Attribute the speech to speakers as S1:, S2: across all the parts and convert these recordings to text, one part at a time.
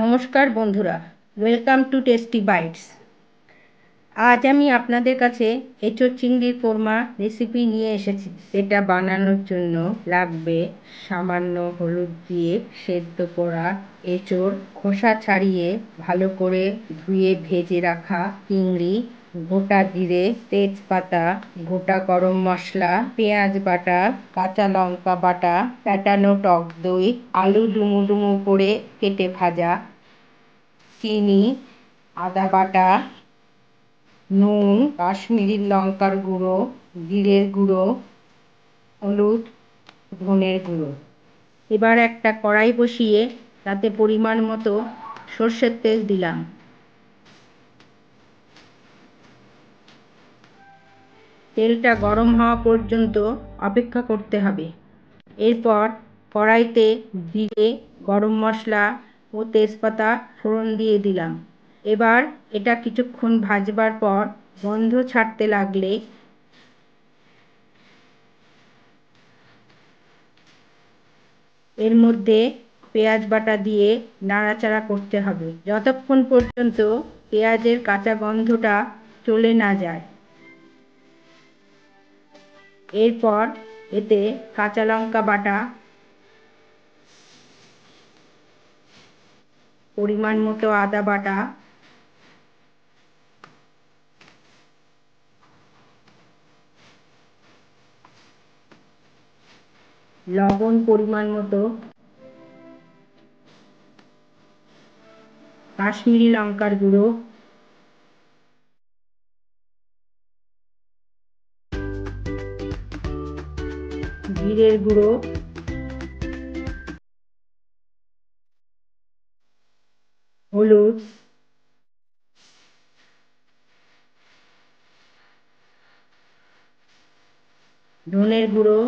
S1: নমস্কার বন্ধুরা, welcome to tasty bytes. আজ আমি আপনাদের কাছে এঁচোড় চিংড়ির কোরমা রেসিপি নিয়ে এসেছি। এটা বানানোর জন্য লাগবে সামান্য হলুদ দিয়ে সেদ্ধ করা এঁচোড়, খোসা ছাড়িয়ে ভালো করে ধুয়ে ভেজে রাখা চিংড়ি, গোটা জিরে, তেজপাতা, গোটা গরম মশলা, পেঁয়াজ বাটা, কাঁচা লঙ্কা বাটা, ফ্যাটানো টক দই, আলু ডুমো ডুমো করে কেটে ভাজা, চিনি, আদা বাটা, নুন, কাশ্মীরি লঙ্কার গুঁড়ো, জিরের গুঁড়ো, হলুদ, ধনের গুঁড়ো। এবার একটা কড়াই বসিয়ে তাতে পরিমাণ মতো সর্ষের তেল দিলাম। তেলটা গরম হওয়া পর্যন্ত অপেক্ষা করতে হবে। এরপর কড়াইতে জিরে, গরম মশলা ও তেজপাতা ফোড়ন দিয়ে দিলাম। এবার এটা কিছুক্ষণ ভাজবার পর গন্ধ ছাড়তে লাগলে এর মধ্যে পেঁয়াজ বাটা দিয়ে নাড়াচাড়া করতে হবে যতক্ষণ পর্যন্ত পেঁয়াজের কাঁচা গন্ধটা চলে না যায়। এরপর এতে কাঁচা লঙ্কা বাটা, পরিমাণ মতো আদা বাটা, লবণ পরিমাণ মতো, কাশ্মীরি লঙ্কার গুঁড়ো, জিরের গুঁড়ো, হলুদ, ধনের গুঁড়ো,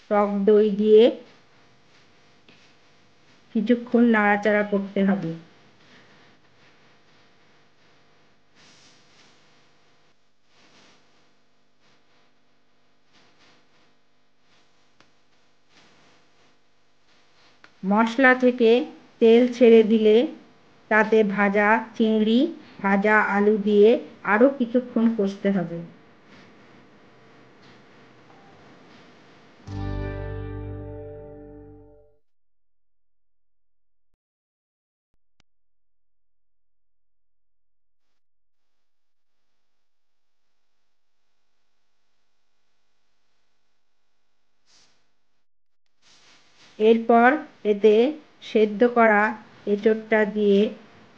S1: টক দই দিয়ে কিছুক্ষণ নাড়াচাড়া করতে হবে। মশলা থেকে তেল ছেড়ে দিলে তাতে ভাজা চিংড়ি, ভাজা আলু দিয়ে আরও কিছুক্ষণ কষতে হবে। এরপর এতে সেদ্ধ করা এঁচোড়টা দিয়ে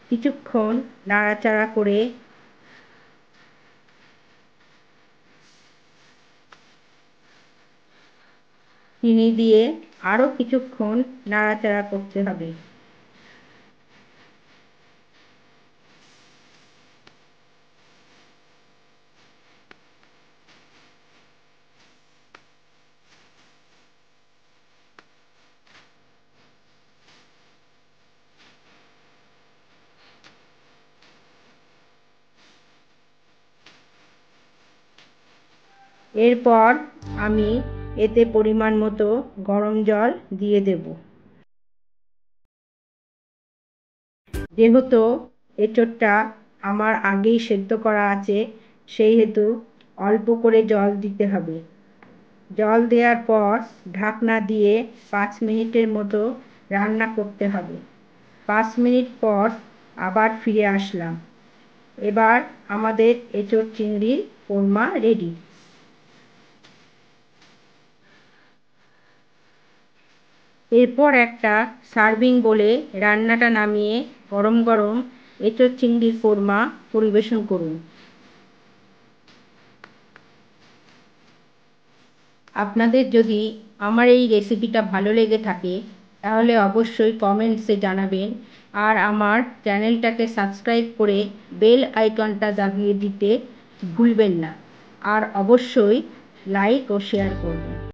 S1: কিছুক্ষণ নাড়াচাড়া করে চিনি দিয়ে আরও কিছুক্ষণ নাড়াচাড়া করতে হবে। এরপর আমি এতে পরিমাণ মতো গরম জল দিয়ে দেব। যেহেতু এঁচোড়টা আমার আগেই সেদ্ধ করা আছে, সেই হেতু অল্প করে জল দিতে হবে। জল দেওয়ার পর ঢাকনা দিয়ে 5 মিনিটের মতো রান্না করতে হবে। 5 মিনিট পর আবার ফিরে আসলাম। এবার আমাদের এঁচোড় চিংড়ির কোরমা রেডি। এরপর একটা সার্ভিং বলে রান্নাটা নামিয়ে গরম গরম এঁচোড় চিংড়ির কোরমা পরিবেশন করুন। আপনাদের যদি আমার এই রেসিপিটা ভালো লেগে থাকে তাহলে অবশ্যই কমেন্টসে জানাবেন, আর আমার চ্যানেলটাকে সাবস্ক্রাইব করে বেল আইকনটা দাবিয়ে দিতে ভুলবেন না, আর অবশ্যই লাইক ও শেয়ার করবেন।